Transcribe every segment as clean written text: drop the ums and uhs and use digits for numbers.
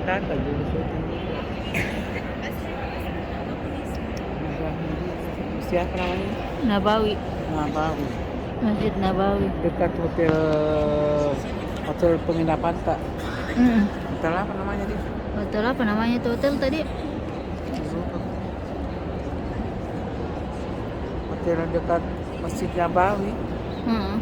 datang juga syuting juga. Siapa namanya? Nabawi, Nah, baru Masjid Nabawi. dekat hotel hotel penginapan tak? Mm. Hotel apa namanya dia? Hotel apa namanya tuh hotel tadi? Hotel yang dekat Masjid Nabawi. Mm.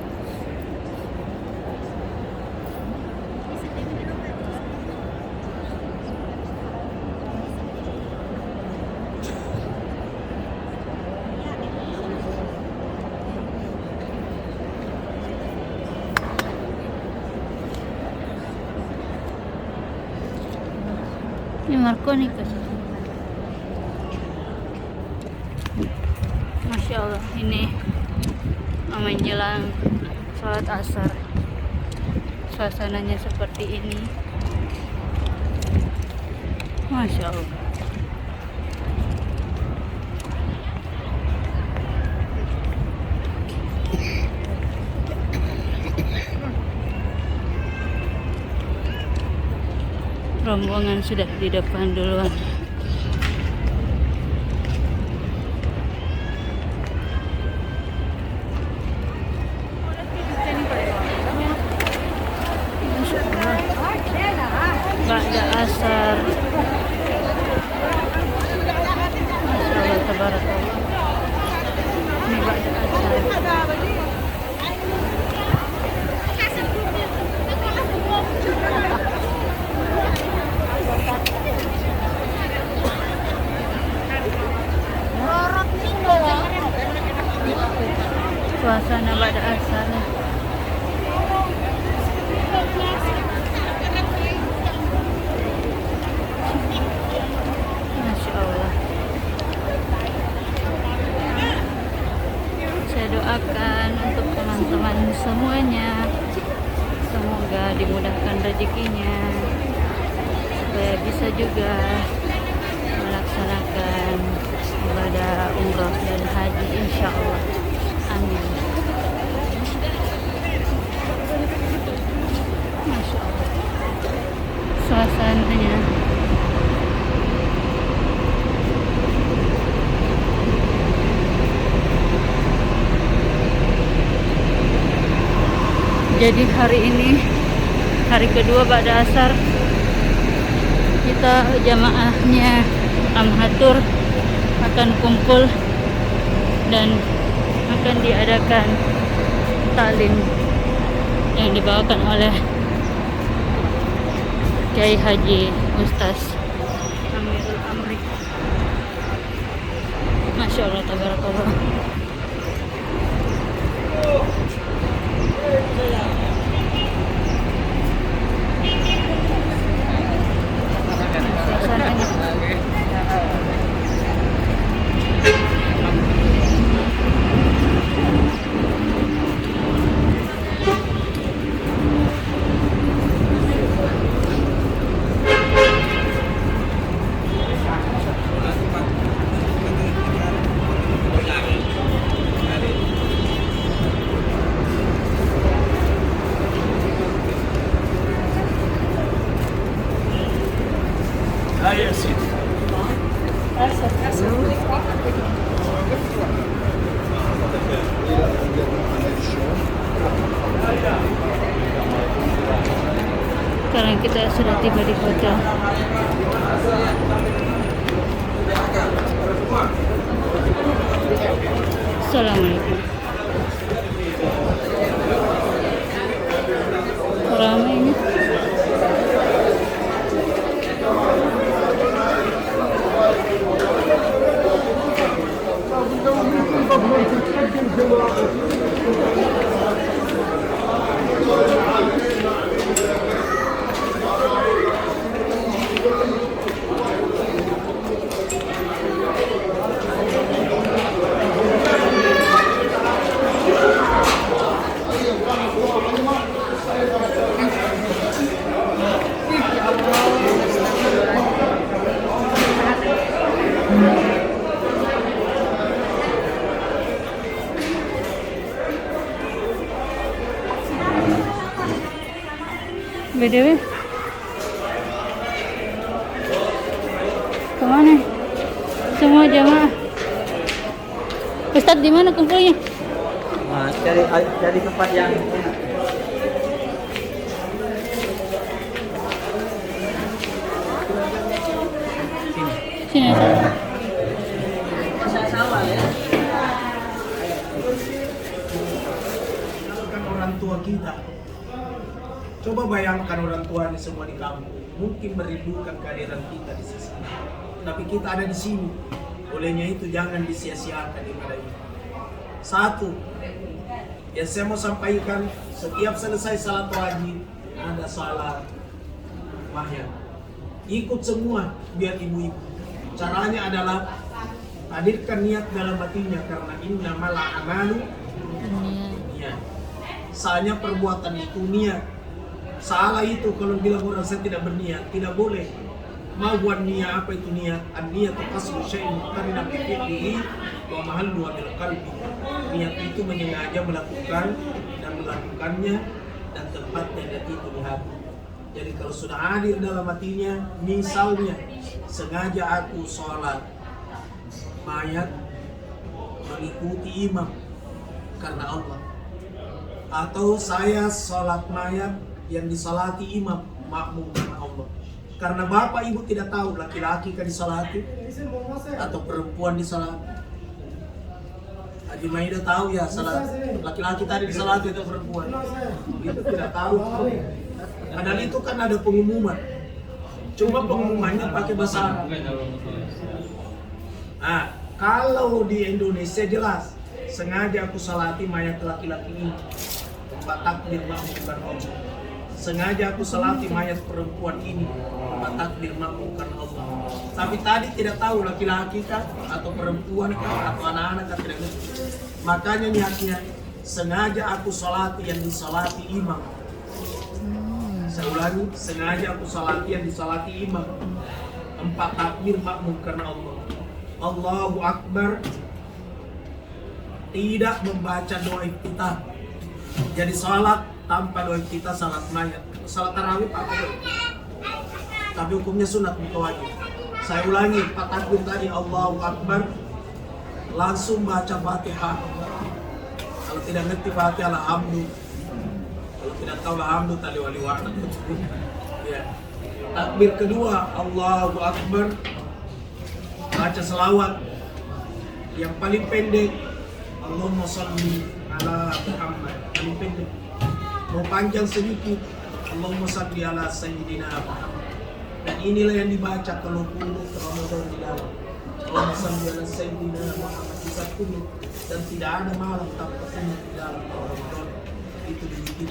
Ini Marconi kan? Masya Allah, ini menjelang sholat asar. Suasananya seperti ini. Masya Allah. Rombongan sudah di depan duluan. Ba'da asar. Masya Allah, tabarakallah. Ini ba'da asar. Suasana ba'da asar. Masya Allah. Saya doakan untuk teman-teman semuanya, semoga dimudahkan rezekinya supaya bisa juga melaksanakan ibadah umrah dan haji insya Allah. Amin. Masya Allah. Suasananya jadi hari ini hari kedua ba'da asar, kita jamaahnya Amhatur akan kumpul dan akan diadakan taklim yang dibawakan oleh Kiai Haji Ustaz Amirul Amri. Masya Allah, tabarakallah. Sekarang kita sudah tiba di hotel. Assalamualaikum. Ramai ini. BTW jamaah. Ustadz di mana kumpulnya? Nah, cari tempat yang enak. Sini Ustadz. Kan orang tua kita. Coba bayangkan orang tua ini semua di kampung, mungkin merindukan kehadiran kita di sisi. Tapi kita ada di sini. Olehnya itu jangan disia-siakan ibadah ini. Satu, yang saya mau sampaikan, setiap selesai salat wajib ada salat mahya. Ikut semua biar ibu-ibu. Caranya adalah hadirkan niat dalam hatinya karena innamal a'malu niat. Soalnya perbuatan itu niat. Salah itu kalau bilang orang saya tidak berniat, tidak boleh. Mau buat niat apa itu niat? An-niat qasdu syai'in muqtarina bi fi'lihi wa mahallu bil qalbi. Niat itu menyengaja melakukan dan melakukannya dan tempatnya niat itu di hati. Jadi kalau sudah hadir dalam hatinya, misalnya sengaja aku sholat mayat mengikuti imam karena Allah, atau saya sholat mayat yang disalati imam makmum karena Allah. Karena bapak ibu tidak tahu laki-laki kan disalati atau perempuan disalati. Haji Maida tahu ya salat laki-laki tadi disalati atau perempuan. Itu tidak tahu. Padahal itu kan ada pengumuman. Cuma pengumumannya pakai bahasa Arab. Nah, kalau di Indonesia jelas sengaja aku salati mayat laki-laki ini. Tempat takbir makmumkan Allah. Sengaja aku salati mayat perempuan ini. Tempat takbir makmumkan Allah. Tapi tadi tidak tahu laki-laki kah atau perempuan kah atau anak-anak kah, tidak ngerti. Makanya niatnya sengaja aku salati yang disalati imam. Saya ulangi, sengaja aku salati yang disalati imam. 4 takbir makmum karena Allah. Allahu Akbar. Tidak membaca doa iftitah. Jadi salat tanpa doa iftitah salat mayat. Salat tarawih pakai doa. Tapi hukumnya sunat bukan wajib. Saya ulangi, 4 takbir tadi Allahu Akbar. Langsung baca Fatihah. Kalau tidak ngerti Fatihah alhamdulillah. Kalau tidak tahu alhamdulillah tali wali warna. Ya. Takbir kedua Allahu Akbar. Baca selawat. Yang paling pendek Allahumma sholli ala Muhammad. Paling pendek. Mau panjang sedikit Allahumma sholli ala Sayyidina Muhammad. Dan inilah yang dibaca kalau kunut Ramadan di dalam. Allahumma sholli ala Sayyidina Muhammad. Bisa kunut dan tidak ada malam tanpa kunut di dalam Ramadan. Itu dikit.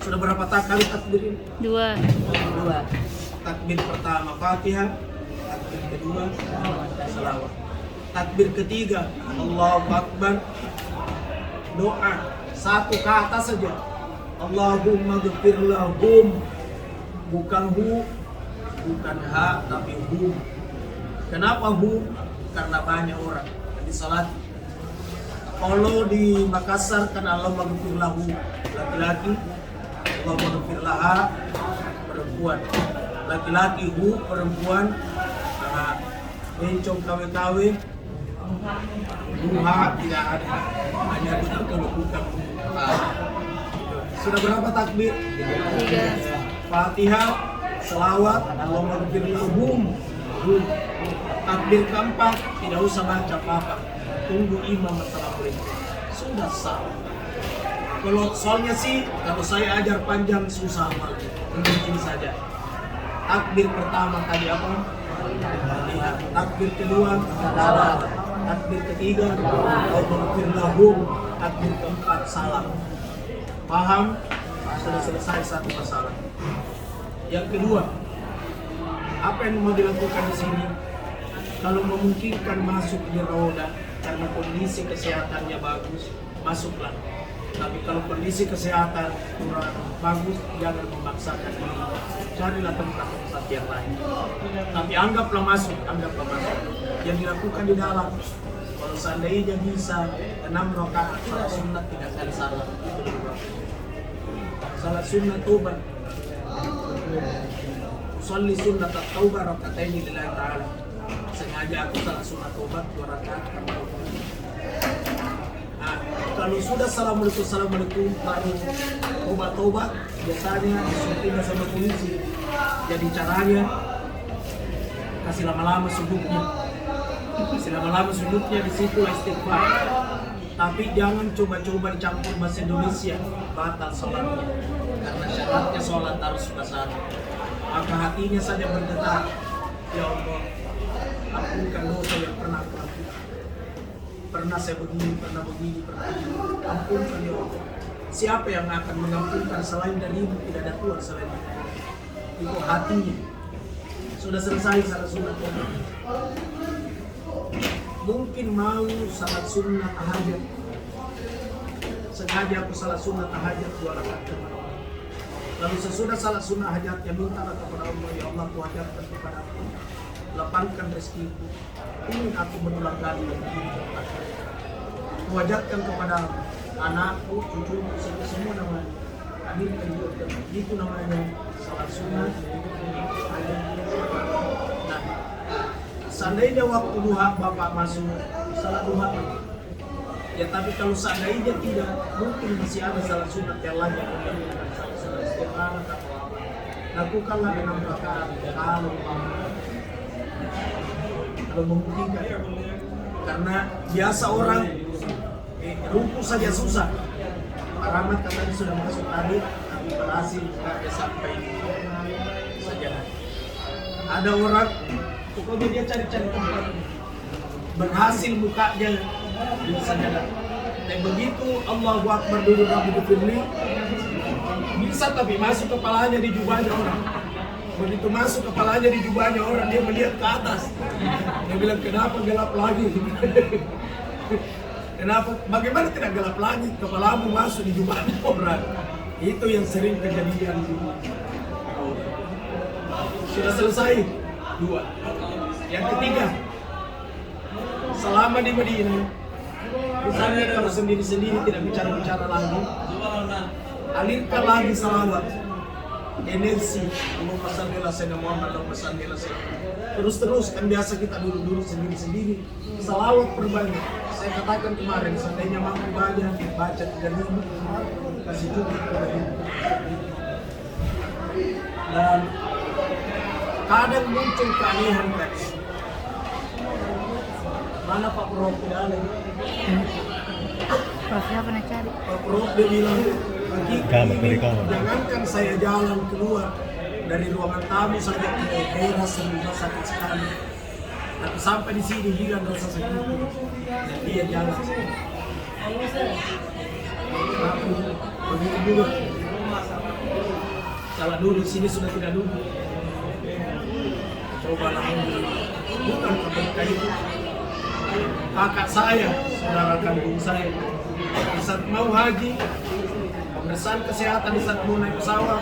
Sudah berapa kali takbir ini? 2. Takbir pertama Fatihah, takbir kedua selawat. Takbir ketiga Allahu Akbar. Doa 1 kata saja. Allahumma ghfir lahum. Bukan hu, bukan ha, tapi hum. Kenapa hum? Karena banyak orang yang disalati. Kalau di Makassar kan Allahumma ghfir lahu laki-laki, Allahumma ghfir laha perempuan. Laki-laki hu, perempuan bencong kawe-kawe, buha tidak ada. Hanya betul kalau bukan buha. Sudah berapa takbir? 3. Fatihah, selawat, Allahumma ghfir lahum. Takbir keempat tidak usah baca apa-apa. Tunggu imam setelah berhenti. Sudah sah. Kalau soalnya sih, kalau saya ajar panjang susah malah. Ini saja. Takbir pertama tadi apa? Fatihah. Takbir kedua, salat. Takbir ketiga, Allahumma ghfir lahum. Takbir keempat, salam. Paham? Sudah selesai satu masalah. Yang kedua, apa yang mau dilakukan di sini? Kalau memungkinkan masuk di roda karena kondisi kesehatannya bagus, masuklah. Tapi kalau kondisi kesehatan kurang bagus, jangan memaksakan diri. Carilah tempat-tempat yang lain. Tapi anggaplah masuk. Yang dilakukan di dalam. Kalau seandainya bisa 6 rakaat salat sunat tidak akan salah. Itu lebih bagus. Salat sunat taubat. Usolli sunnat at-taubah rakataini lillahi ta'ala. Sengaja ngajak aku salat sunat tobat 2 rakaat. Nah, kalau sudah assalamualaikum baru tobat biasanya disuruh sama polisi. Jadi caranya kasih lama-lama sudutnya di situ istighfar. Tapi jangan coba-coba dicampur bahasa Indonesia, batal sholatnya. Karena syaratnya sholat harus bahasa Arab. Maka hatinya saja berdetak, ya Allah, ampunkan dosa yang pernah aku lakukan. Pernah saya begini, pernah begini. Ampunkan ya Allah. Siapa yang akan mengampunkan selain darimu? Tidak ada Tuhan selain darimu. Itu hatinya. Sudah selesai salat sunat. Mungkin mau salat sunat tahajud. Sengaja aku salat sunat tahajud 2 rakaat kepada Allah. Lalu sesudah salat sunat hajatnya mintalah kepada Allah, ya Allah, Ku hajatkan kepada aku, lapangkan rezekiku. Ingin aku berulang kali yang begini. Ku hajatkan kepada anakku, cucuku, semua namanya. Hadirkan juga itu namanya salat sunat. Nah, seandainya waktu duha Bapak masuk salat duha, ya tapi kalau seandainya tidak, mungkin masih ada salat sunat yang lain yang mungkin salat sunat istiqamah atau apa. Lakukanlah dengan rakaat kalau memungkinkan. Karena biasa orang ruku saja susah. Pak Rahmat katanya sudah masuk tadi, tapi berhasil tidak sampai saja. Ada orang pokoknya dia cari-cari tempat, berhasil bukanya di sajadah. Dan begitu Allahu Akbar dulu Rabbi Firli, bisa tapi masuk kepalanya di jubahnya orang. Begitu masuk kepalanya di jubahnya orang, dia melihat ke atas. Dia bilang, kenapa gelap lagi? Kenapa? Bagaimana tidak gelap lagi? Kepalamu masuk di jubahnya orang. Itu yang sering kejadian. Sudah selesai 2. Yang ketiga, selama di Madinah, misalnya kalau sendiri-sendiri tidak bicara-bicara lagi, alirkan lagi salawat, energi, Allahumma shalli ala sayyidina Muhammad, Allahumma shalli ala sayyidina. Terus kan biasa kita duduk-duduk sendiri-sendiri, salawat perbanyak. Saya katakan kemarin, seandainya mampu banyak, baca 3.000, kasih cukup kepada ibu. Dan kadang muncul keanehan tadi. Mana Pak Prof tidak ada? Prof siapa nak cari? Pak Prof dia bilang, jangankan saya jalan keluar dari ruangan tamu saja ke rasa sakit sekali. Tapi sampai di sini hilang rasa sakit. Dan dia jalan. Aku begitu dulu. Kalau dulu di sini sudah tidak duduk. Cobalah bukan keberkah itu. Kakak saya, saudara kandung saya, di saat mau haji, pemeriksaan kesehatan di saat mau naik pesawat,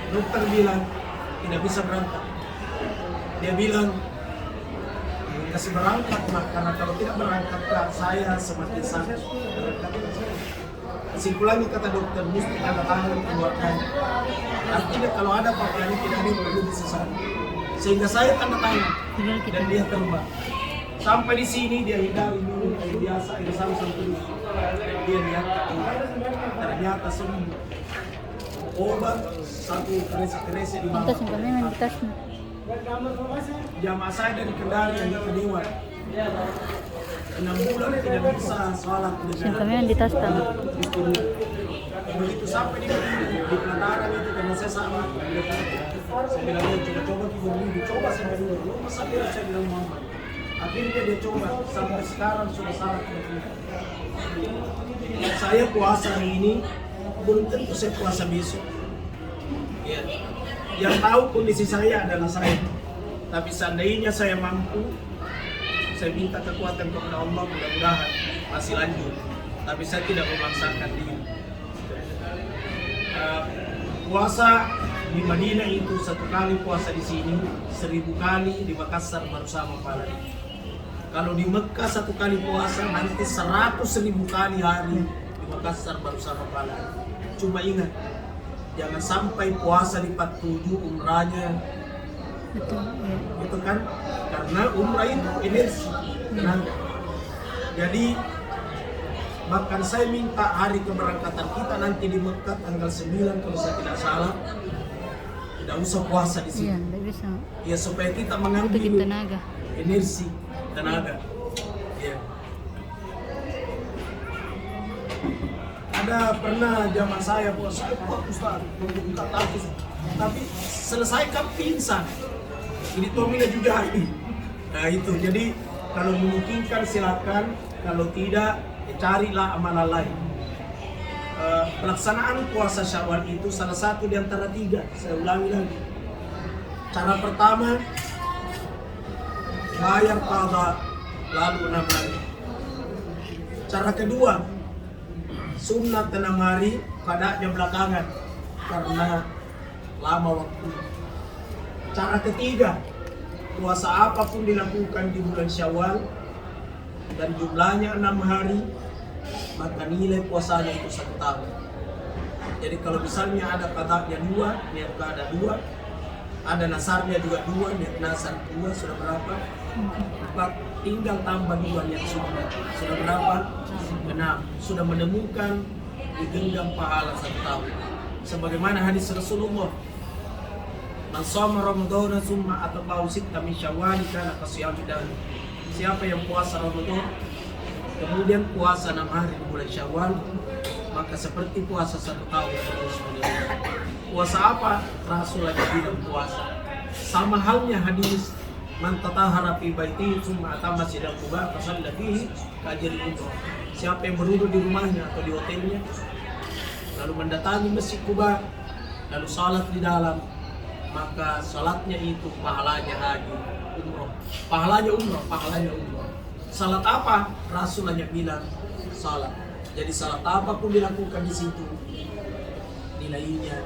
dokter bilang tidak bisa berangkat. Dia bilang kasih berangkat mak, karena kalau tidak berangkat saya semakin sakit. Kesimpulannya kata dokter, mesti tanda tangan keluarkan. Artinya kalau ada pakaian tidak ada perlu disesat. Sehingga saya tanda tangan dan dia terbang. Sampai di sini dia hindari minum air biasa, air samsam terus. Dia lihat ternyata sembuh. Obat 1 kerese di bawah. Kita simpan memang di tasnya. Jamaah saya dari Kendari yang ke Dewan. 6 bulan tidak bisa sholat Simpan memang di tas tadi. Begitu sampai di pelataran itu karena saya sama. Saya bilang coba coba sampai dulu. Sampai saya bilang Muhammad. Akhirnya dia coba sampai sekarang sudah salah. Saya puasa hari ini belum tentu saya puasa besok. Ya. Yang tahu kondisi saya adalah saya. Tapi seandainya saya mampu, saya minta kekuatan kepada Allah, mudah-mudahan masih lanjut. Tapi saya tidak memaksakan diri. Puasa di Madinah itu 1 kali puasa di sini, 1000 kali di Makassar baru sama pahala. Kalau di Mekah 1 kali puasa, nanti 100.000 kali hari di Makassar baru sama pahala. Cuma ingat, jangan sampai puasa di 47 umrahnya Betul. Ya. Itu kan karena umrah itu energi, tenaga. Jadi bahkan saya minta hari keberangkatan kita nanti di Mekah tanggal 9 kalau saya tidak salah, tidak usah puasa di Iya, sini. tidak bisa. Ya supaya kita Itu mengambil kita tenaga. energi, tenaga. Ya. Ada pernah zaman saya bos, saya kuat Ustaz, membuka kasus, tapi selesai kan pingsan. Ini Tomina juga ini. Nah itu, jadi kalau memungkinkan silakan, kalau tidak ya carilah amalan lain. Pelaksanaan puasa Syawal itu salah satu di antara 3. Saya ulangi lagi. Cara pertama, bayar qadha lalu 6 hari. Cara kedua, sunat 6 hari, qadanya belakangan karena lama waktu. Cara ketiga, puasa apapun dilakukan di bulan Syawal dan jumlahnya 6 hari, maka nilai puasanya itu 1 tahun. Jadi kalau misalnya ada qadanya 2, niat qada 2, ada nasarnya juga 2, niat nasar 2, sudah berapa? 4, tinggal tambah 2 niat sudah berapa? 6, sudah menemukan digenggam pahala 1 tahun. Sebagaimana hadis Rasulullah, man shoma ramadhana summa atba'ahu sitta min syawal kana kasiyami dahr. Siapa yang puasa Ramadan kemudian puasa 6 hari di bulan Syawal, maka seperti puasa 1 tahun. Puasa apa? Rasul lagi bilang puasa. Sama halnya hadis man tatahhara fi baiti summa atama sidal quba fasalla fihi kajri umrah. Siapa yang berwudu di rumahnya atau di hotelnya lalu mendatangi Masjid Quba lalu salat di dalam, maka salatnya itu pahalanya haji umroh. Pahalanya umroh. Salat apa? Rasul hanya bilang salat. Jadi salat apapun dilakukan di situ nilainya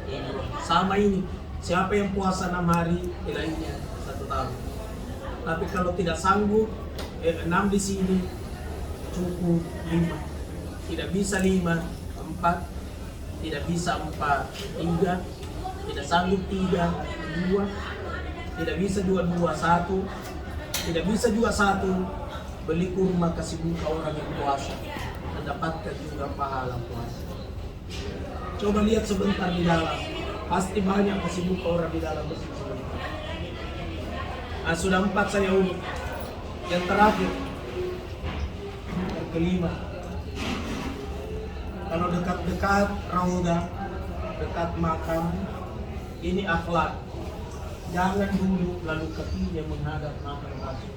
umroh. Sama ini, siapa yang puasa 6 hari nilainya 1 tahun. Tapi kalau tidak sanggup 6 di sini cukup 5. Tidak bisa 5, 4. Tidak bisa 4, 3. Tidak sanggup 3, 2. Tidak bisa 2, 1. Tidak bisa juga 1. Beli kurma kasih buka orang yang puasa, mendapatkan juga pahala puasa. Coba lihat sebentar di dalam, pasti banyak kasih buka orang di dalam masjid sebentar. Nah, sudah 4 saya urut. Yang terakhir, yang kelima, kalau dekat-dekat Raudah, dekat makam, ini akhlak. Jangan duduk lalu kakinya menghadap makam Rasul.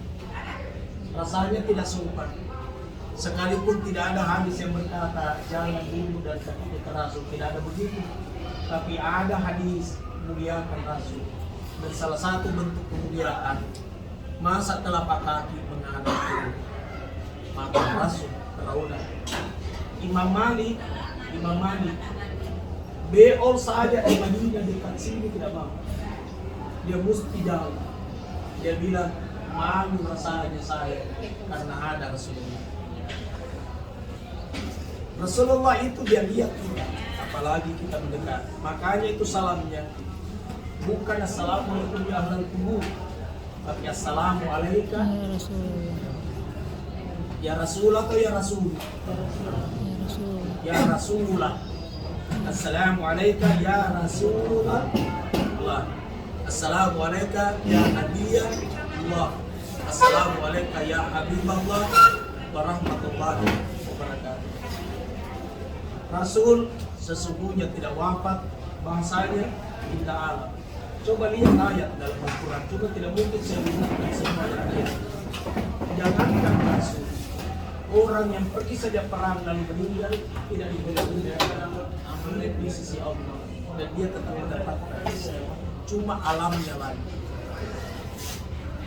Rasanya tidak sopan. Sekalipun tidak ada hadis yang berkata jangan duduk dan kaki dekat Rasul, tidak ada begitu. Tapi ada hadis muliakan Rasul. Dan salah satu bentuk kemuliaan, masa telapak kaki menghadap makam Rasul Raudah. Imam Malik, beol saja di Madinah dekat sini tidak mau. Dia mesti jauh. Dia bilang, malu rasanya saya karena ada Rasulullah. Rasulullah itu dia lihat kita, apalagi kita mendekat. Makanya itu salamnya bukan assalamualaikum ya ahlal kubur, tapi assalamu alaika Ya Rasulullah. ya Rasul atau ya Rasul? Ya Rasul. Ya Rasulullah. Assalamu alaika ya Rasulullah. Assalamu alaika ya Nabiyullah. Assalamu alaika ya Habiballah wa rahmatullahi wabarakatuh. Rasul sesungguhnya tidak wafat, bahasanya indah alam. Coba lihat ayat dalam Al-Quran. Coba tidak mungkin saya lihatkan semua ayat. Jangankan Rasul, orang yang pergi saja perang lalu meninggal tidak diberi amal di sisi Allah dan dia tetap mendapatkan cuma alamnya lagi.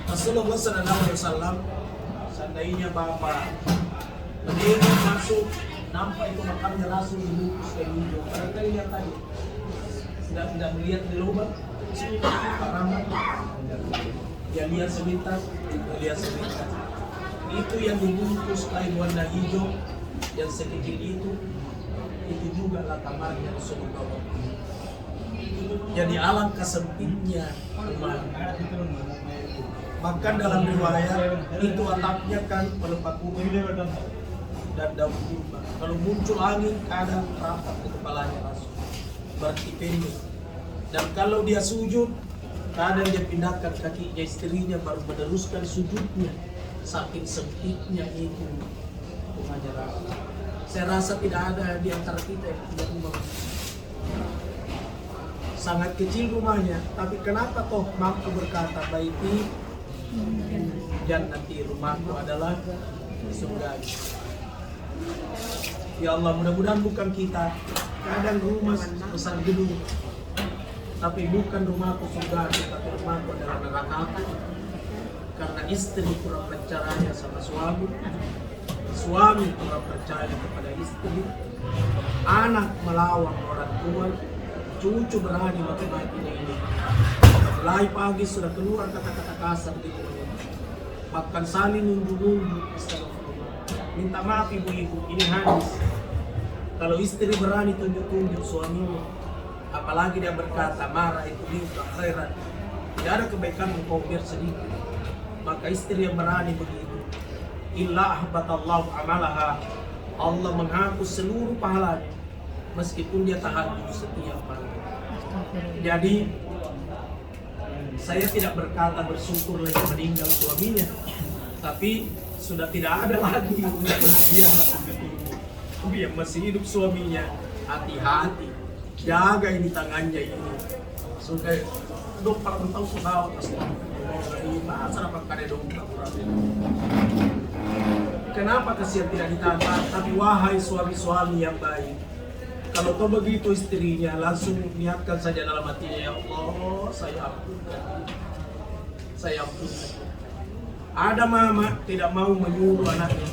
Rasulullah SAW seandainya Bapak meninggal masuk nampak itu makamnya Rasul dibungkus kayak hijau. Barangkali lihat tadi tidak melihat di lubang sini paraman. Dia lihat sebentar, itu yang dibungkus kain warna hijau yang sedikit itu juga lah kamarnya Rasulullah. Jadi alangkah sempitnya rumah. Bahkan dalam riwayat itu atapnya kan pelepah kurma dan daun kurma. Kalau muncul angin kadang rapat ke kepalanya langsung, berarti pendek. Dan kalau dia sujud, kadang dia pindahkan kakinya istrinya baru meneruskan sujudnya. Saking sempitnya itu rumahnya Rasul. Saya rasa tidak ada di antara kita yang punya rumah. Sangat kecil rumahnya, tapi kenapa toh mampu berkata baiti jannati, rumahku adalah surga. Ya Allah, mudah-mudahan bukan kita kadang rumah besar gedung, tapi bukan rumahku surga, tapi rumahku adalah neraka. Karena istri kurang percaya sama suami, suami kurang percaya kepada istri, anak melawan orang tua, cucu berani mati-mati ini. Mulai pagi sudah keluar kata-kata kasar di rumah, bahkan saling nunjuk-nunjuk. Astagfirullah. Minta maaf ibu-ibu, ini hadis. Kalau istri berani tunjuk-tunjuk suaminya, apalagi dia berkata marah itu minta khairat, tidak ada kebaikan engkau biar sedikit. Maka istri yang berani begitu, illa ahbatallahu amalaha, Allah menghapus seluruh pahalanya meskipun dia tahajud setiap malam. Jadi saya tidak berkata bersyukur lagi meninggal suaminya, tapi sudah tidak ada lagi dia yang masih hidup suaminya. Hati-hati, jaga ini tangannya ini. Sudah dok pak tahu sudah pasti. Kenapa kasihan tidak ditambah? Tapi wahai suami-suami yang baik, kalau kau begitu istrinya, langsung niatkan saja dalam hatinya, ya Allah, saya ampunkan. Saya ampunkan. Ada mama tidak mau menyuruh anaknya.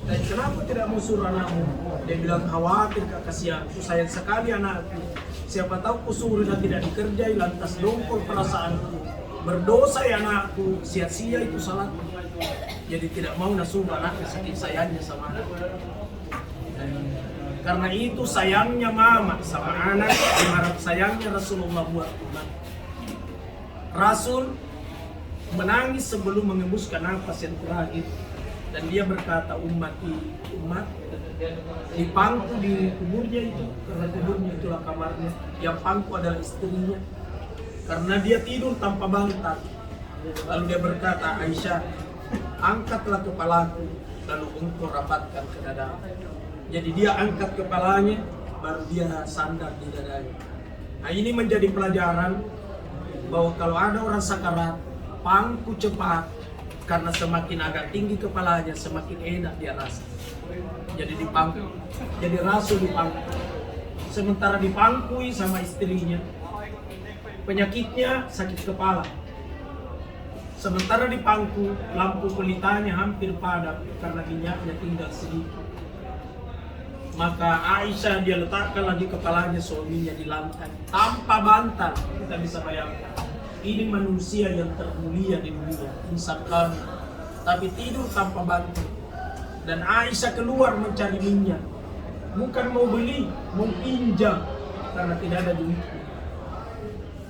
Dan kenapa tidak mau suruh anakmu? Dia bilang khawatir kasihanku, sayang sekali anakku. Siapa tahu kusuruh dan tidak dikerjai, lantas dongkol perasaanku. Berdosa ya anakku, sia-sia itu salat. Jadi tidak mau nasuruh anaknya saking sayangnya sama anak. Karena itu sayangnya mama sama anak, ibarat sayangnya Rasulullah buat umat. Rasul menangis sebelum mengembuskan nafas yang terakhir. Dan dia berkata, umat di pangku di kuburnya itu, karena kuburnya itulah kamarnya, yang pangku adalah istrinya. Karena dia tidur tanpa bantal. Lalu dia berkata, Aisyah, angkatlah kepalaku, lalu engkau rapatkan ke dadaku. Jadi dia angkat kepalanya, baru dia sandar di dadanya. Nah ini menjadi pelajaran bahwa kalau ada orang sakarat, pangku cepat, karena semakin agak tinggi kepalanya, semakin enak dia rasa. Jadi dipangku, jadi Rasul dipangku. Sementara dipangkui sama istrinya, penyakitnya sakit kepala. Sementara di pangku, lampu pelitanya hampir padam karena minyaknya tinggal sedikit. Maka Aisyah dia letakkan lagi kepalanya suaminya di lantai tanpa bantal. Kita bisa bayangkan, ini manusia yang termulia di dunia, insan kami, tapi tidur tanpa bantal. Dan Aisyah keluar mencari minyak, bukan mau beli, mau pinjam karena tidak ada duitnya.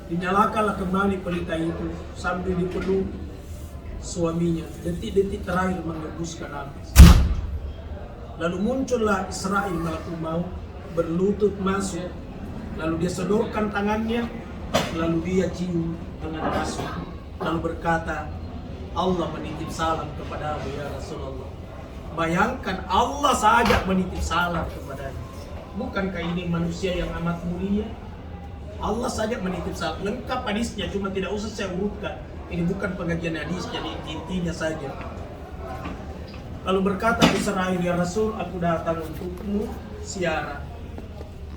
Dinyalakanlah kembali pelita itu sambil dipeluk suaminya, detik-detik terakhir mengembuskan nafas. Lalu muncullah Israil malakul maut, berlutut masuk, lalu dia sodorkan tangannya, lalu dia cium dengan masuk, lalu berkata, Allah menitip salam kepadamu ya Rasulullah. Bayangkan Allah saja menitip salam kepadanya. Bukankah ini manusia yang amat mulia? Allah saja menitip salam. Lengkap hadisnya, cuma tidak usah saya urutkan. Ini bukan pengajian hadis, jadi intinya saja. Lalu berkata Israil, ya Rasul, aku datang untukmu siaran.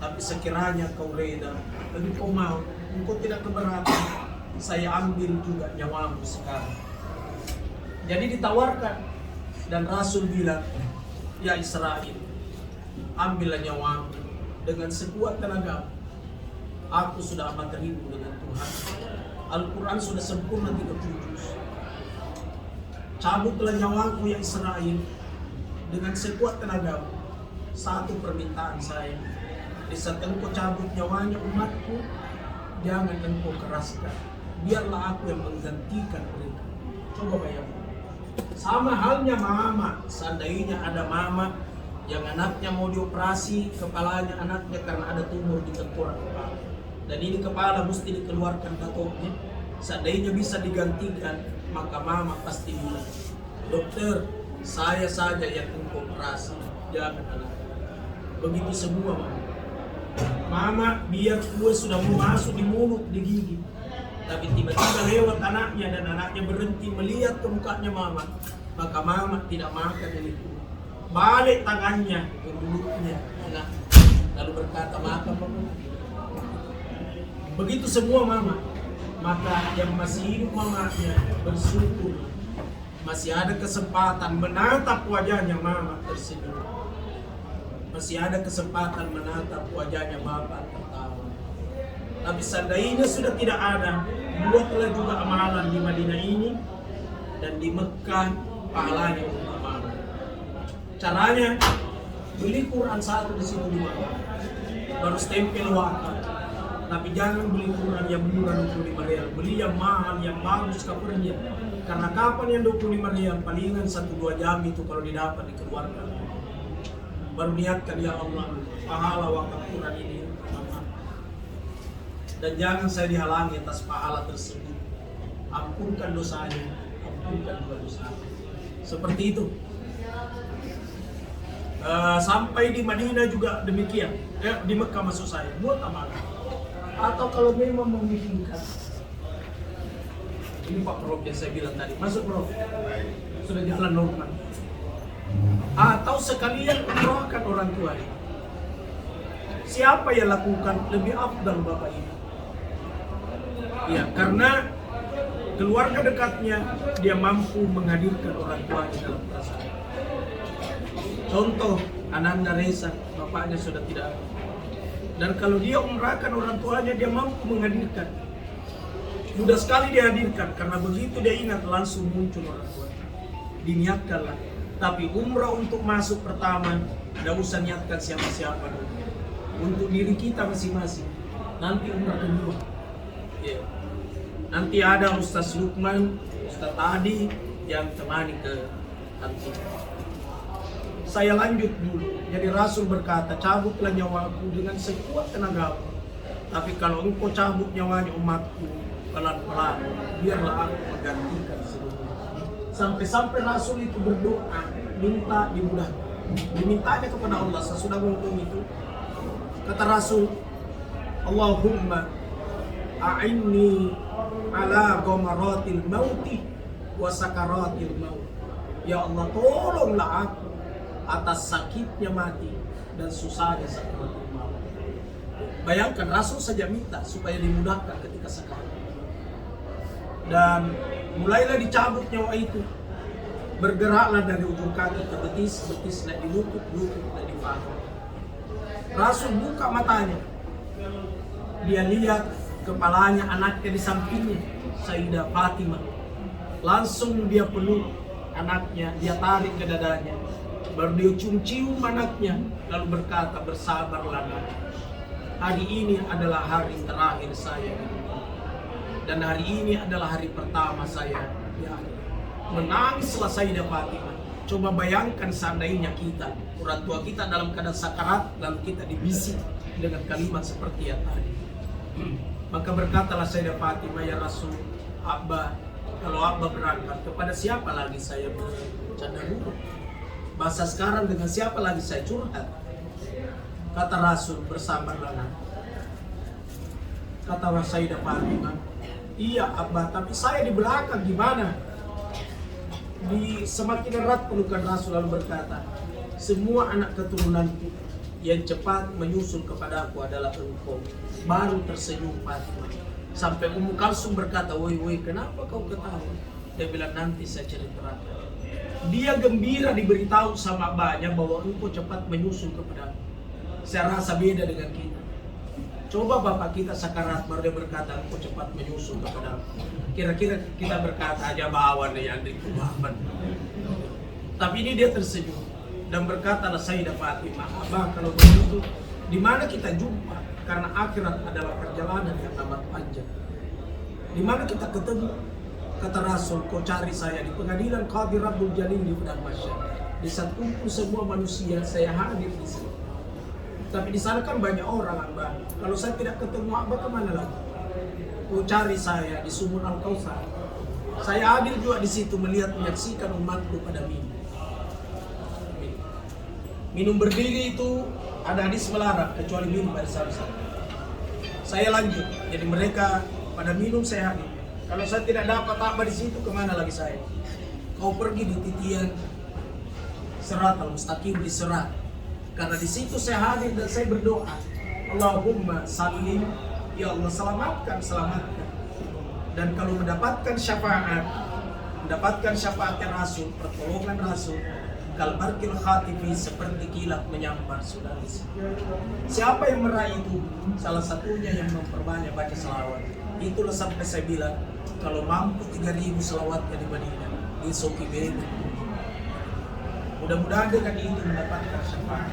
Tapi sekiranya kau reda, dan kau mau, engkau tidak keberatan, saya ambil juga nyawamu sekarang. Jadi ditawarkan. Dan Rasul bilang, ya Israil, ambillah nyawamu dengan sekuat tenaga. Aku sudah amat rindu dengan Tuhan. Al-Quran sudah sempurna 3 juz. Cabutlah nyawaku ya Israil dengan sekuat tenaga. Satu permintaan saya, di saat engkau cabut nyawanya umatku, jangan engkau keraskan. Biarlah aku yang menggantikan mereka. Coba bayangkan. Sama halnya mama, seandainya ada mama yang anaknya mau dioperasi kepalanya anaknya karena ada tumor di tengkorak kepala. Dan ini kepala mesti dikeluarkan datoknya. Seandainya bisa digantikan, maka mama pasti bilang, dokter, saya saja yang engkau operasi, jangan anak. Begitu semua mama. Mama biar kue sudah mau masuk di mulut, di gigi, tapi tiba-tiba lewat anaknya dan anaknya berhenti melihat ke mukanya mama, maka mama tidak makan dari itu. Balik tangannya ke mulutnya anak, lalu berkata makan mama. Begitu semua mama. Maka yang masih hidup mamanya bersyukur, masih ada kesempatan menatap wajahnya mama tersenyum, masih ada kesempatan menatap wajahnya bapak tertawa. Tapi seandainya sudah tidak ada, buatlah juga amalan di Madinah ini dan di Mekah pahalanya untuk mama. Caranya beli Quran satu di situ di mama, baru stempel wakaf. Tapi jangan beli Quran yang murah 25 rial, beli yang mahal, yang bagus covernya. Karena kapan yang 25 rial, palingan 1-2 jam itu kalau didapat dikeluarkan. Baru niatkan, ya Allah, pahala wakaf Quran ini. Dan jangan saya dihalangi atas pahala tersebut. Ampunkan dosanya, ampunkan juga dosanya. Seperti itu. Sampai di Madinah juga demikian. Di Mekah maksud saya, buat amal. Atau kalau memang memungkinkan, ini Pak Prof yang saya bilang tadi, masuk Prof, sudah jalan normal. Atau sekalian mendoakan orang tua. Siapa yang lakukan lebih afdal Bapak ini? Ya, karena keluarga dekatnya dia mampu menghadirkan orang tuanya dalam perasaan. Contoh Ananda Reza, bapaknya sudah tidak ada. Dan kalau dia umrahkan orang tuanya, dia mampu menghadirkan. Mudah sekali dihadirkan, karena begitu dia ingat langsung muncul orang tua. Diniatkanlah. Tapi umrah untuk masuk pertama, tidak usah niatkan siapa-siapa dulu. Untuk diri kita masing-masing. Nanti umrah kedua. Yeah. Nanti ada Ustaz Lukman, Ustaz Adi yang temani ke nanti. Saya lanjut dulu. Jadi Rasul berkata, cabutlah nyawaku dengan sekuat tenagamu. Tapi kalau engkau cabut nyawanya umatku pelan-pelan, biarlah aku menggantikan seluruhnya. Sampai-sampai Rasul itu berdoa, minta dimudahkan. Dimintanya kepada Allah, sesudah ngomong itu. Kata Rasul, Allahumma a'inni ala ghamaratil mauti wa sakaratil maut. Ya Allah, tolonglah aku atas sakitnya mati dan susahnya sakaratul maut. Bayangkan Rasul saja minta supaya dimudahkan ketika sakarat. Dan mulailah dicabut nyawa itu. Bergeraklah dari ujung kaki ke betis, betislah di lutut, lututlah di paha. Rasul buka matanya. Dia lihat kepalanya anaknya di sampingnya, Sayyidah Fatimah. Langsung dia peluk anaknya, dia tarik ke dadanya. Baru dia cium anaknya, lalu berkata, bersabarlah nak. Hari ini adalah hari terakhir saya. Dan hari ini adalah hari pertama saya. Ya, menangislah Sayyidah Fatimah. Coba bayangkan seandainya kita, orang tua kita dalam keadaan sakarat, lalu kita dibisik dengan kalimat seperti yang tadi. Maka berkatalah Sayyidah Fatimah, ya Rasul, Abba, kalau Abba berangkat, kepada siapa lagi saya bercanda dulu? Bahasa sekarang dengan siapa lagi saya curhat? Kata Rasul, bersabarlah nak. Kata Sayyidah Fatimah, iya Abba, tapi saya di belakang gimana? Semakin erat pelukan Rasul, lalu berkata, semua anak keturunanku yang cepat menyusul kepadaku adalah engkau. Baru tersenyum Fatimah. Sampai Ummu Kalsum berkata, woi, kenapa kau ketawa? Dia bilang, nanti saya ceritakan. Dia gembira diberitahu sama abahnya bahwa engkau cepat menyusul kepadaku. Saya rasa beda dengan kita. Coba bapak kita sakarat, baru dia berkata, engkau cepat menyusul kepadaku. Kira-kira kita berkata aja bawa nih yang dikubahan. Tapi ini dia tersenyum dan berkatalah Sayyidah Fatimah, Abah kalau begitu Di mana kita jumpa, karena akhirat adalah perjalanan yang amat panjang. Di mana kita ketemu, kata Rasul, kau cari saya di pengadilan Qadhi Rabbul Jalil di padang mahsyar. Di saat kumpul semua manusia, saya hadir di sini. Tapi di sana kan banyak orang, Abah. Kalau saya tidak ketemu Abah, kemana lagi? Kau cari saya di sumur Al-Kautsar. Saya hadir juga di situ melihat menyaksikan umatku pada minum. Minum berdiri itu ada hadis melarang kecuali minum bersama-sama. Saya lanjut, jadi mereka pada minum saya hadir. Kalau saya tidak dapat apa di situ, kemana lagi saya? Kau pergi di titian Sirat al-Mustaqim di Sirat. Karena di situ saya hadir dan saya berdoa, Allahumma sallim, ya Allah selamatkan. Dan kalau mendapatkan syafaat Rasul, pertolongan Rasul, kalbarkil khatifi, seperti kilat menyambar sudah di sini. Siapa yang meraih itu? Salah satunya yang memperbanyak baca selawat. Itulah sampai saya bilang, kalau mampu 3.000 selawatnya di Madinah, di Soki beda. Mudah-mudahan dengan itu mendapatkan syafaat.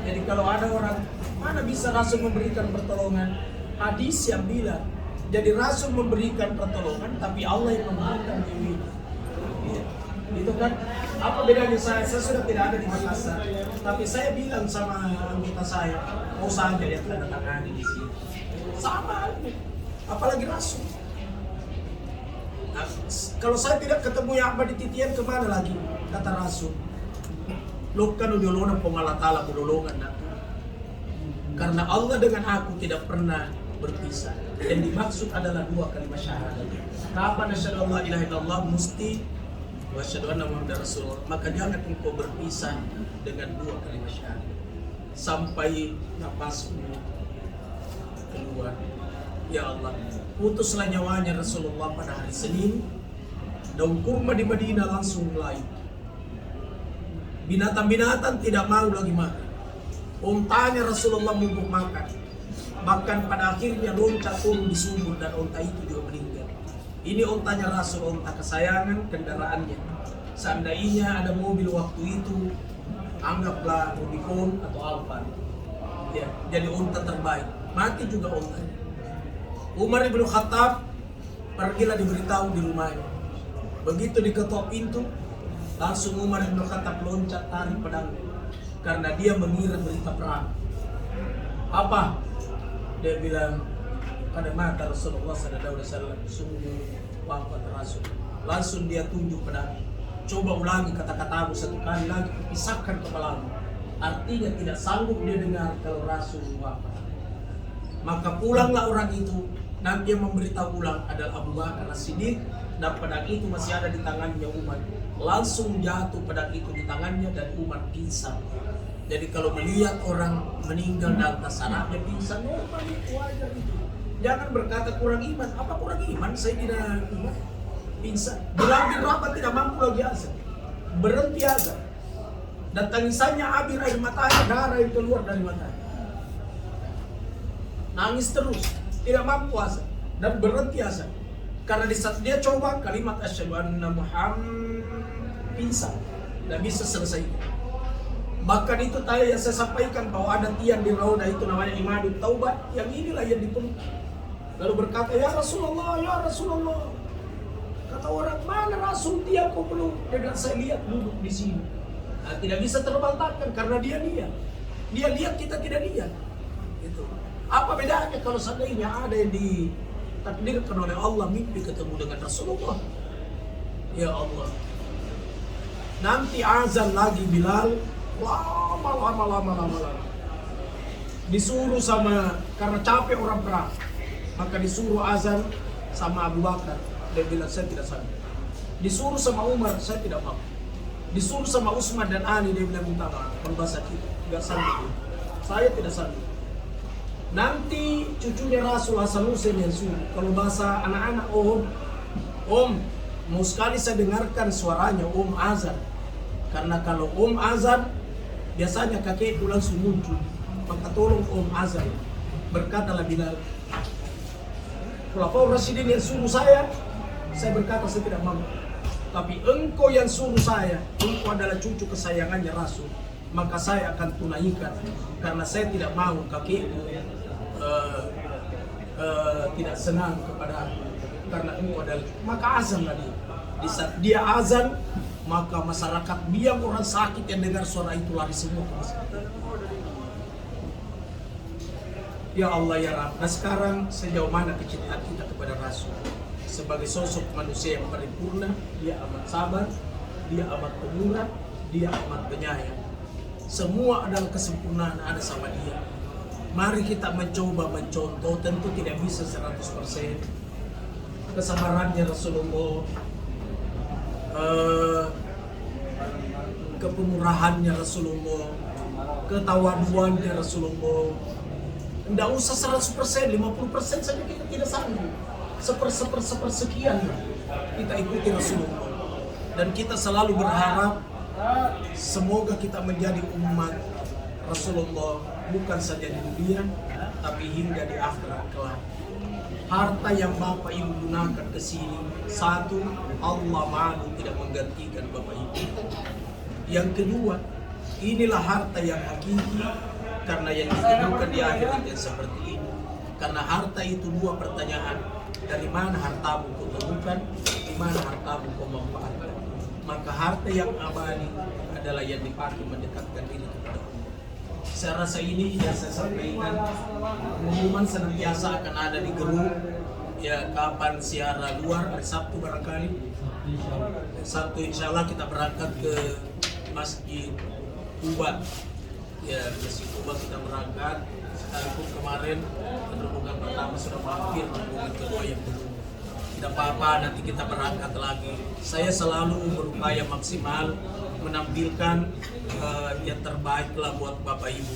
Jadi kalau ada orang, mana bisa Rasul memberikan pertolongan? Hadis yang bilang, jadi Rasul memberikan pertolongan, tapi Allah yang memberikan ini. Itu kan, apa bedanya saya sudah tidak ada di Makassar, tapi saya bilang sama anggota saya, mau saja lihat tanda tangan di sini. Sama, apalagi Rasul. Nah, kalau saya tidak ketemu Ya'ba di titian, kemana lagi? Kata Rasul. Lukan udolona pengalatala budolongan nak. Karena Allah dengan aku tidak pernah berpisah. Yang dimaksud adalah 2 kalimat syahadat. Kapan asyhadu alla ilaha illallah musti wa asyhadu anna muhammadar rasulullah. Maka jangan engkau berpisah dengan 2 kalimat syahadat sampai napasmu keluar. Ya Allah, putuslah nyawanya Rasulullah pada hari Senin. Daun kurma di Madinah langsung mulai. Binatang-binatang tidak mau lagi makan. Untanya Rasulullah mogok makan. Bahkan pada akhirnya loncat turun di sumur dan unta itu juga meninggal. Ini untanya Rasul, unta kesayangan kendaraannya. Seandainya ada mobil waktu itu, anggaplah Rubicon atau Alphard. Ya, jadi unta terbaik. Mati juga untanya. Umar ibn Khattab pergilah diberitahu di rumahnya. Begitu diketok pintu, langsung Umar ibn Khattab loncat tarik pedangnya. Karena dia mengira berita perang. Apa? Dia bilang, pada mata Rasulullah SAW, sungguh wafat Rasul. Langsung dia tunjuk pedang. Coba ulangi kata-katamu 1 kali lagi, pisahkan kepalamu. Artinya tidak sanggup dia dengar kalau Rasul wafat. Maka pulanglah orang itu. Nanti yang memberitahu ulang adalah Abu Bakar As-Siddiq, dan pedang itu masih ada di tangannya Umar. Langsung jatuh pedang itu di tangannya dan Umar pingsan. Jadi kalau melihat orang meninggal dalam sarafnya pingsan, normal itu, wajar itu. Jangan berkata kurang iman. Apa kurang iman? Saya tidak iman. Pingsan. Bilal bin Rabah tidak mampu lagi azan. Berhenti azan. Dan tangisannya abir air matanya, darah yang keluar dari matanya. Nangis terus. Tidak mampu azan dan berhenti azan. Karena di saat dia coba kalimat asyhadu anna Muhammad, pingsan, tidak bisa selesai. Bahkan itu tadi yang saya sampaikan bahwa ada tiang di Raudah itu namanya Imadut Taubat, yang inilah yang dipeluk. Lalu berkata, ya Rasulullah, ya Rasulullah. Kata orang, mana Rasul tiang kau peluk? Dan saya lihat duduk di sini. Nah, tidak bisa terbantahkan karena dia lihat. Dia lihat, kita tidak lihat. Itu. Apa bedanya kalau seandainya ada yang ditakdirkan oleh Allah mimpi ketemu dengan Rasulullah? Ya Allah. Nanti azan lagi Bilal, lama. Disuruh sama, karena capek orang perang, maka disuruh azan sama Abu Bakar. Dia bilang, saya tidak sanggup. Disuruh sama Umar, saya tidak mau. Disuruh sama Utsman dan Ali, dia bilang minta maaf, berbahasa kita, tidak sanggup. Saya tidak sanggup. Nanti cucunya Rasul Hasan Hussein yang suruh. Kalau bahasa anak-anak, Om, mau sekali saya dengarkan suaranya Om azan. Karena kalau Om azan, biasanya kakekku langsung muncul. Maka tolong Om azan. Berkatalah Bilal, Khulafaur Rasyidin yang suruh saya berkata saya tidak mampu. Tapi engkau yang suruh saya, engkau adalah cucu kesayangannya Rasul. maka saya akan tunaikan, karena saya tidak mau kakekmu tidak senang kepada karena engkau adalah, maka azanlah dia. Di saat dia azan, maka masyarakat diam, orang sakit yang dengar suara itu lari semua ke masjid. Ya Allah ya Rabb. Nah sekarang sejauh mana kecintaan kita kepada Rasul sebagai sosok manusia yang paripurna? Dia amat sabar, dia amat pemurah, dia amat penyayang. Semua adalah kesempurnaan ada sama dia. Mari kita mencoba mencontoh, tentu tidak bisa 100%. Kesabarannya Rasulullah, kepemurahannya Rasulullah, ketawaduannya Rasulullah. Tidak usah 100%, 50% saja kita tidak sanggup. Sepersekian kita ikuti Rasulullah. Dan kita selalu berharap semoga kita menjadi umat Rasulullah bukan saja di dunia, tapi hingga di akhirat kelak. Harta yang Bapak Ibu gunakan ke sini, satu, Allah malu tidak menggantikan Bapak Ibu. Yang kedua, inilah harta yang hakiki, karena yang ditemukan di akhirat yang seperti ini. Karena harta itu dua pertanyaan, dari mana hartamu kau temukan, di mana hartamu kau manfaatkan. Maka harta yang abadi adalah yang dipakai mendekatkan diri kepada Allah. Saya rasa ini yang saya sampaikan. Pengumuman senantiasa akan ada di grup. Ya, kapan siara luar, hari Sabtu barangkali. Sabtu insya Allah kita berangkat ke Masjid Kuba. Ya, Masjid Kuba kita berangkat. Sekalipun kemarin penerbangan pertama sudah mampir, penerbangan kedua yang belum. Tidak apa-apa, nanti kita berangkat lagi. Saya selalu berupaya maksimal menampilkan yang terbaik lah buat Bapak Ibu.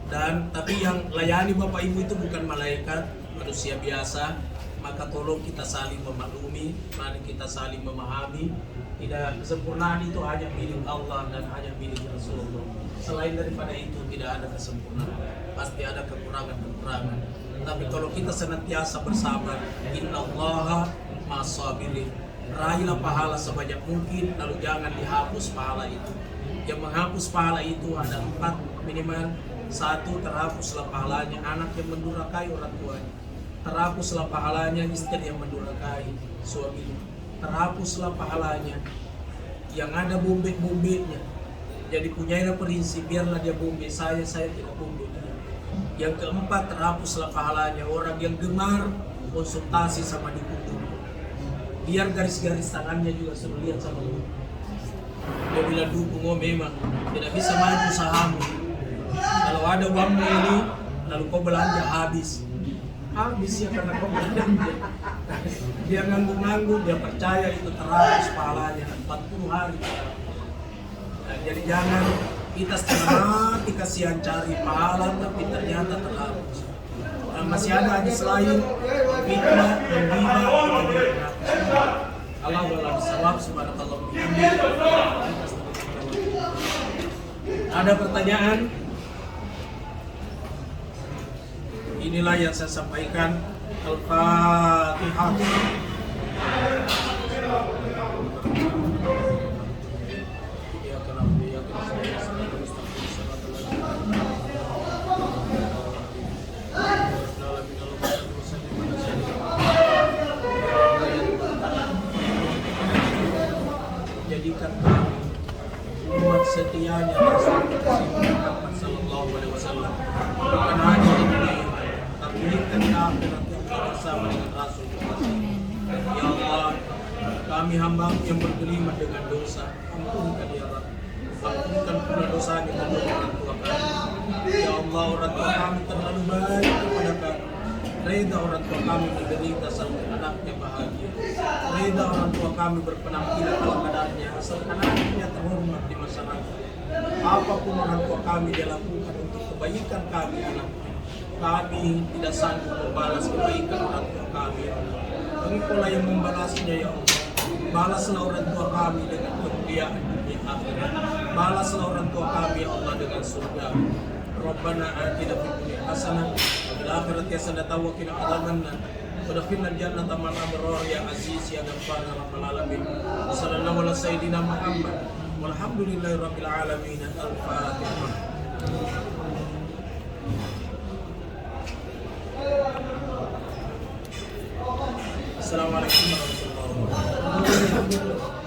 Dan tapi yang layani Bapak Ibu itu bukan malaikat, manusia biasa. Maka tolong kita saling memaklumi, mari kita saling memahami. Tidak, kesempurnaan itu hanya milik Allah dan hanya milik Rasulullah. Selain daripada itu tidak ada kesempurnaan. Pasti ada kekurangan-kekurangan. Tapi kalau kita senantiasa bersabar, innallaha ma'as-sabirin. Raihlah pahala sebanyak mungkin, lalu jangan dihapus pahala itu. Yang menghapus pahala itu ada 4 minimal. 1, terhapuslah pahalanya anak yang mendurhakai orang tuanya. Terhapuslah pahalanya istri yang mendurhakai suaminya. Terhapuslah pahalanya yang ada bombek-bombeknya. Jadi punyailah prinsip, biarlah dia bombe saya tidak bombe dia. Yang keempat, terhapuslah pahalanya orang yang gemar konsultasi sama dukun. Biar garis-garis tangannya juga suruh lihat sama lu. Dia bilang dukung, oh memang tidak bisa maju usahamu. Kalau ada uangmu ini, lalu kau belanja habis ya karena kau belanja. Dia nganggung-nganggung, dia percaya itu terhapus pahalanya 40 hari. Nah, jadi jangan kita setengah mati kasihan cari pahala tapi ternyata terhapus. Nah, masih ada hadis lain, fitnah, menghina, Allah wa'ala bisawab, subhanakallah bihamdih. Ada pertanyaan? Inilah yang saya sampaikan. Al-Fatihah. Jadikan umat setianya Rasulullah Muhammad sallallahu alaihi wasallam bukan hanya di dunia tapi kita di akhirat bersama dengan Rasulullah. Ya Allah, kami hamba yang bergelimang dengan dosa, ampunkan ya Rabb. Ampunkan pula dosanya kepada orang tua kami. Ya Allah, orang tua kami terlalu baik kepada kami. Reda orang tua kami menderita sampai anaknya bahagia. Reda orang tua kami berpenampilan ala kadarnya asal anaknya terhormat di masyarakat. Apapun orang tua kami dia lakukan untuk kebaikan kami anaknya. Kami tidak sanggup membalas kebaikan orang tua kami. Engkaulah yang membalasnya ya Allah. Balaslah orang tua kami dengan kemuliaan dunia akhirat. Balaslah orang tua kami ya Allah dengan surga. Rabbana atina fid dunya hasanah wa fil akhirati hasanah wa qina adzabannar. Wadkhilna jannata ma'al abrar ya aziz ya ghaffar ya rabbal alamin. Sallallahu ala sayyidina Muhammad Walhamdulillahirabbil alamin. Al-Fatihah. Assalamualaikum warahmatullahi wabarakatuh.